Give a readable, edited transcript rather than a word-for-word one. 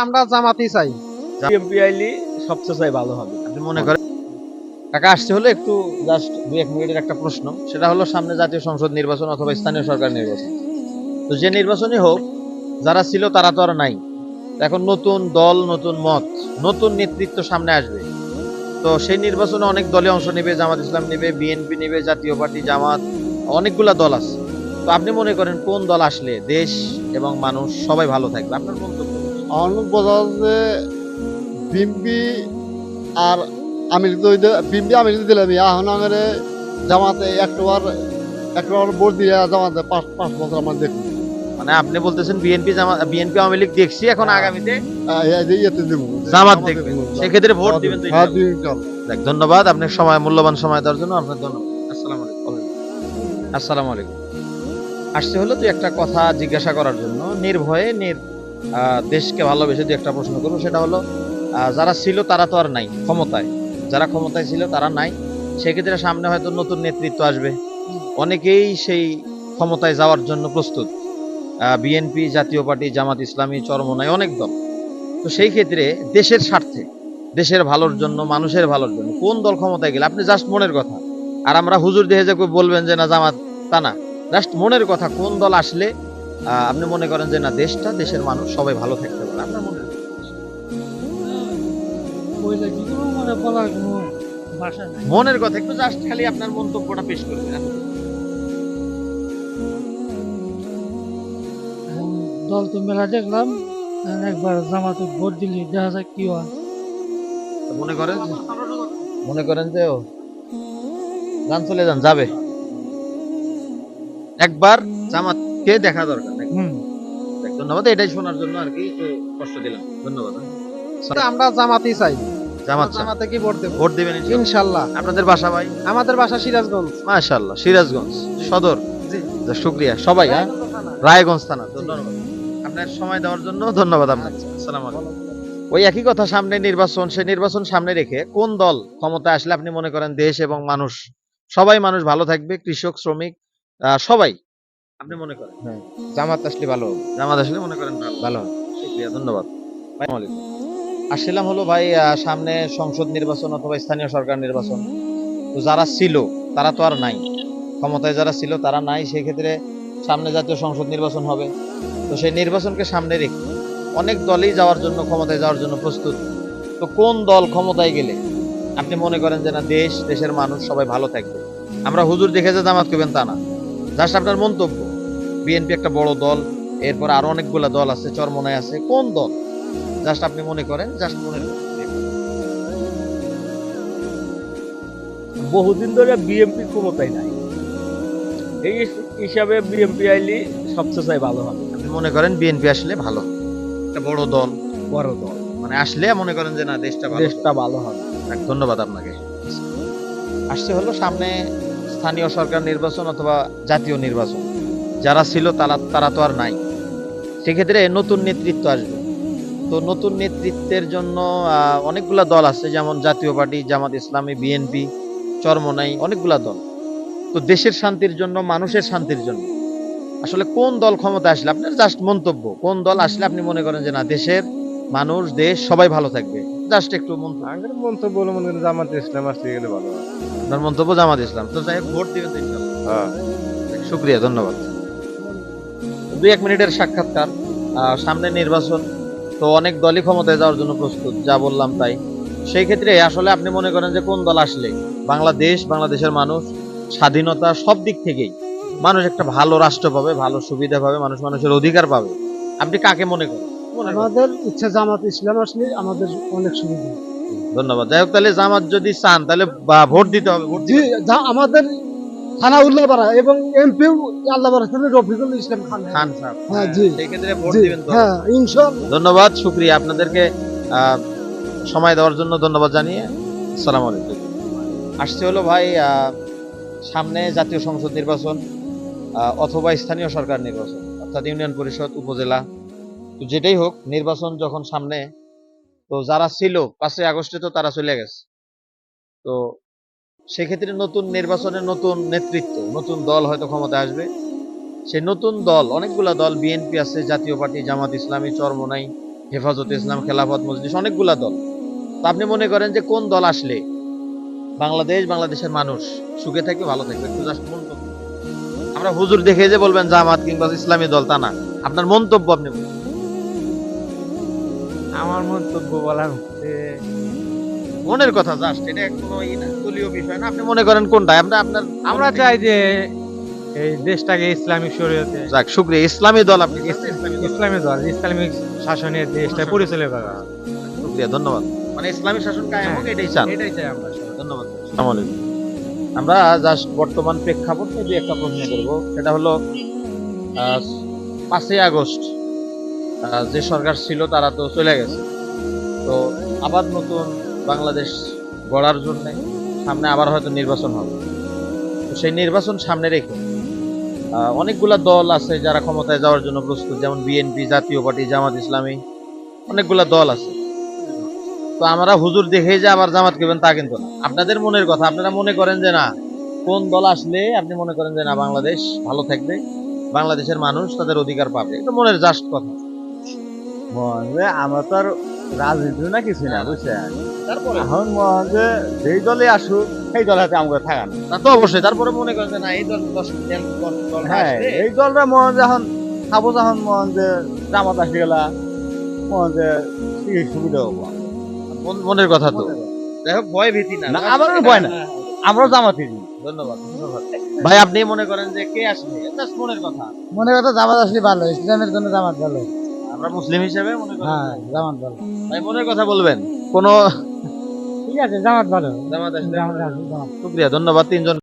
আমরা জামাতই চাই। বিএনপি আইলে সবচেয়ে ভালো হবে। আপনি মনে করেন টাকা আসছে হলো একটু জাস্ট 2-1 মিনিটের একটা প্রশ্ন, সেটা হলো সামনে জাতীয় সংসদ নির্বাচন অথবা স্থানীয় সরকার নির্বাচন। তো যে নির্বাচনই হোক, যারা ছিল তারা তো আর নাই। এখন নতুন দল, নতুন মত, নতুন নেতৃত্ব সামনে আসবে। তো সেই নির্বাচনে অনেক দলে অংশ নেবে, জামাত ইসলাম নেবে, বিএনপি নেবে, জাতীয় পার্টি, জামাত, অনেকগুলা দল আছে। তো আপনি মনে করেন কোন দল আসলে দেশ এবং মানুষ সবাই ভালো থাকবে? আপনার মন্তব্য। আমার বোঝা যে বিএমপি আর আমি বিএমপি আমি দিলাম এখন আমার জামাতে একবার ভোট দিয়ে জামাতে পাঁচ বছর আমার দেখুন মানে আপনি বলতেছেন বিএনপি আওয়ামী লীগ দেখছি, এখন আগামীতে ইয়েতে দেবো জামাত দেখবেন, সেক্ষেত্রে ভোট দিবেন তো হ্যাঁ ইনশাআল্লাহ। দেখ, ধন্যবাদ আপনার মূল্যবান সময় দেওয়ার জন্য। আপনার ধন্যবাদ। আসসালামু আলাইকুম। আসসালামু আলাইকুম। আসছে হলো তুই একটা কথা জিজ্ঞাসা করার জন্য, নির্ভয়ে দেশকে ভালোবেসে তুই একটা প্রশ্ন করবো। সেটা হলো যারা ছিল তারা তো আর নাই ক্ষমতায়, যারা ক্ষমতায় ছিল তারা নাই, সেক্ষেত্রে সামনে হয়তো নতুন নেতৃত্ব আসবে, অনেকেই সেই ক্ষমতায় যাওয়ার জন্য প্রস্তুত। বিএনপি, জাতীয় পার্টি, জামাত ইসলামী, চরমোনাই, অনেক দল। তো সেই ক্ষেত্রে দেশের স্বার্থে, দেশের ভালোর জন্য, মানুষের ভালোর জন্য কোন দল ক্ষমতায় গেলে, আপনি জাস্ট মনের কথা, আর আমরা হুজুর দেখে যে বলবেন যে না জামাত, তা না, জাস্ট মনের কথা, কোন দল আসলে আপনি মনে করেন যে না দেশটা, দেশের মানুষ সবাই ভালো থাকতে পারে? আপনার মনে মনের কথা একটু জাস্ট খালি আপনার মন্তব্যটা পেশ করবেন। দল তো মেলা দেখলাম, একবার জামাতে ভোট দিলে দেখা যায় কি হয়। মনে করেন যে ও যান, চলে যান, যাবে একবার জামাতকে দেখা দরকার নাকি? ধন্যবাদ, এটাই শোনার জন্য আর কি একটু কষ্ট দিলাম। ধন্যবাদ। আমরা জামাতই চাই। জামাত জামাতে কি ভোট দেব? ভোট দিবেন ইনশাআল্লাহ। আপনাদের বাসা ভাই? আমাদের বাসা সিরাজগঞ্জ। মাশাআল্লাহ, সিরাজগঞ্জ সদর। জি, শুকরিয়া সবাই। রায়গঞ্জ থানা। ধন্যবাদ আপনার সময় দেওয়ার জন্য। ধন্যবাদ আপনাকে। আসসালামু আলাইকুম। ওই একই কথা, সামনে নির্বাচন, সেই নির্বাচন সামনে রেখে কোন দল ক্ষমতায় আসলে আপনি মনে করেন দেশ এবং মানুষ, সবাই মানুষ ভালো থাকবে, কৃষক, শ্রমিক, সবাই আপনি মনে করেন? জামাত আসলে ভালো হবে। জামাত আসলে মনে করেন ভালো। শুকরিয়া, ধন্যবাদ। আসসালামু আলাইকুম। আসছিলাম হলো ভাই, সামনে সংসদ নির্বাচন অথবা স্থানীয় সরকার নির্বাচন। তো যারা ছিল তারা তো আর নাই, ক্ষমতায় যারা ছিল তারা নাই, সেই ক্ষেত্রে সামনে জাতীয় সংসদ নির্বাচন হবে। তো সেই নির্বাচনকে সামনে রেখে অনেক দলই যাওয়ার জন্য, ক্ষমতায় যাওয়ার জন্য প্রস্তুত। তো কোন দল ক্ষমতায় গেলে আপনি মনে করেন যে না দেশ, দেশের মানুষ সবাই ভালো থাকবে? আমরা হুজুর দেখে যে জামাত করবেন তা না, জাস্ট আপনার মন্তব্য। বিএনপি একটা বড় দল, এরপর আরো অনেকগুলা দল আছে, চরমোনাই আছে, কোন দল জাস্ট আপনি মনে করেন, জাস্ট মনে করেন? বহুদিন ধরে বিএনপি ক্ষমতায় নাই, এই হিসাবে বিএনপি আইলে সবচেয়ে ভালো হবে। আপনি মনে করেন বিএনপি আসলে ভালো, একটা বড় দল, বড় দল মানে আসলে মনে করেন যে না দেশটা ভালো হবে। ধন্যবাদ আপনাকে। আসছে হলো সামনে স্থানীয় সরকার নির্বাচন অথবা জাতীয় নির্বাচন। যারা ছিল তারা তো আর নাই, সেক্ষেত্রে নতুন নেতৃত্ব আসবে। তো নতুন নেতৃত্বের জন্য অনেকগুলা দল আছে, যেমন জাতীয় পার্টি, জামাত ইসলামী, বিএনপি, চরমোনাই, অনেকগুলা দল। তো দেশের শান্তির জন্য, মানুষের শান্তির জন্য আসলে কোন দল ক্ষমতা আসলে, আপনার জাস্ট মন্তব্য, কোন দল আসলে আপনি মনে করেন যে না দেশের মানুষ, দেশ সবাই ভালো থাকবে? জাস্ট একটু আগের মন্তব্য বলে মনে করি জামাতে ইসলাম আসলে গেলে ভালো হয়। আপনার মন্তব্য জামাত ইসলাম। তো যাই হোক, ভোট দিবেন তো ইনশাআল্লাহ। শুকরিয়া, ধন্যবাদ। 2-1 মিনিটের সাক্ষাৎকার। সামনে নির্বাচন, তো অনেক দলই ক্ষমতায় যাওয়ার জন্য প্রস্তুত, যা বললাম তাই। সেই ক্ষেত্রে আসলে আপনি মনে করেন যে কোন দল আসলে বাংলাদেশ, বাংলাদেশের মানুষ, স্বাধীনতা, সব দিক থেকেই মানুষ একটা ভালো রাষ্ট্র পাবে, ভালো সুবিধা পাবে, মানুষের অধিকার পাবে? আপনি কাকে মনে করেন? আমাদের ইচ্ছা জামাত ইসলাম আসলে আমাদের অনেক সুবিধা। ধন্যবাদ। যাই হোক, তাহলে জামাত যদি চান তাহলে ভোট দিতে হবে। আমাদের থানা উল্লাপাড়া এবং এমপি আল্লাহপাড়া রফিকুল ইসলাম খান সাহেব, হ্যাঁ, জি, সেই ক্ষেত্রে ভোট দিবেন তো? হ্যাঁ, ইনশাআল্লাহ। ধন্যবাদ, শুকরিয়া আপনাদেরকে সময় দেওয়ার জন্য ধন্যবাদ জানিয়ে আসসালামু আলাইকুম। আসছে হলো ভাই, সামনে জাতীয় সংসদ নির্বাচন অথবা স্থানীয় সরকার নির্বাচন, অর্থাৎ ইউনিয়ন পরিষদ, উপজেলা, তো যেটাই হোক, নির্বাচন যখন সামনে, তো যারা ছিল 5ই আগস্টে তো তারা চলে গেছে। তো সেক্ষেত্রে নতুন নির্বাচনে নতুন নেতৃত্ব, নতুন দল হয়তো ক্ষমতায় আসবে। সেই নতুন দল, অনেকগুলা দল, বিএনপি আছে, জাতীয় পার্টি, জামাত ইসলামী, চরমোনাই, হেফাজতে ইসলাম, খেলাফত মজলিস, অনেকগুলা দল। তো আপনি মনে করেন যে কোন দল আসলে বাংলাদেশের মানুষ সুখে থাকবে, ভালো থাকবে? একটু জাস্ট মন্তব্য। আমরা হুজুর দেখে যে বলবেন জামাত কিংবা ইসলামী দল, তা না, আপনার মন্তব্য আপনি বলুন। আমার মন্তব্য বলার হচ্ছে মনের কথা জাস্ট, এটা কোনো দলীয় বিষয় না। আপনি মনে করেন কোনটা আপনার? আমরা চাই যে এই দেশটাকে ইসলামিক শরীয়তে, যাক, শুকরিয়া। ইসলামী দল আপনি ইসলামী দল, ইসলামিক শাসনের দেশটা পরিচালনা করা। শুকরিয়া, ধন্যবাদ। মানে ইসলামী শাসন কায়েম হোক, এটাই চান। এটাই চাই আমরা। ধন্যবাদ। আসসালামু আলাইকুম। আমরা জাস্ট বর্তমান প্রেক্ষাপট নিয়ে একটা প্রশ্ন করব। সেটা হলো 5ই আগস্ট যে সরকার ছিল তারা তো চলে গেছে। তো আবার নতুন বাংলাদেশ গড়ার জন্য সামনে আবার হয়তো নির্বাচন হবে। তো সেই নির্বাচন সামনে রেখে অনেকগুলা দল আছে যারা ক্ষমতায় যাওয়ার জন্য প্রস্তুত, যেমন বিএনপি, জাতীয় পার্টি, জামাত ইসলামী, অনেকগুলা দল আছে। তো আমরা হুজুর দেখেই যে আবার জামাত করবেন তা কিন্তু না। আপনাদের মনের কথা, আপনারা মনে করেন যে না, কোন দল আসলে আপনি মনে করেন যে না, বাংলাদেশ ভালো থাকবে, বাংলাদেশের মানুষ তাদের অধিকার পাবে? এটা মনের জাস্ট কথা। আমরা তো আর রাজনীতি না কিছু না, বুঝছেন? তারপরে এখন যে যেই দলে আসুক সেই দল হাতে আমাকে থাকা না। তা তো অবশ্যই, তারপরে মনে করেন যে না, এই দল দল হ্যাঁ, আসলে এই দলটা মনে যখন খাবো, যখন মনে যে জামাত আসে গেলা, মনে যে সুবিধা হবো। মনের কথা তো। যাই হোক, ভয় ভীতি না। না, আমারও ভয় না। আমরাও জামাতি। ধন্যবাদ, ধন্যবাদ। ভাই, আপনি মনে করেন যে কে আসলে? জাস্ট মনের কথা। মনে কথা জামাত আসলে ভালো, ইসলামের জন্য জামাত ভালো। আমরা মুসলিম হিসেবে মনে করেন। হ্যাঁ, জামাত ভালো। ভাই, মনের কথা বলবেন। কোনো ঠিক আছে, জামাত ভালো। জামাত আসলে। জামাত আসলে জামাত। শুকরিয়া, ধন্যবাদ। 3 জন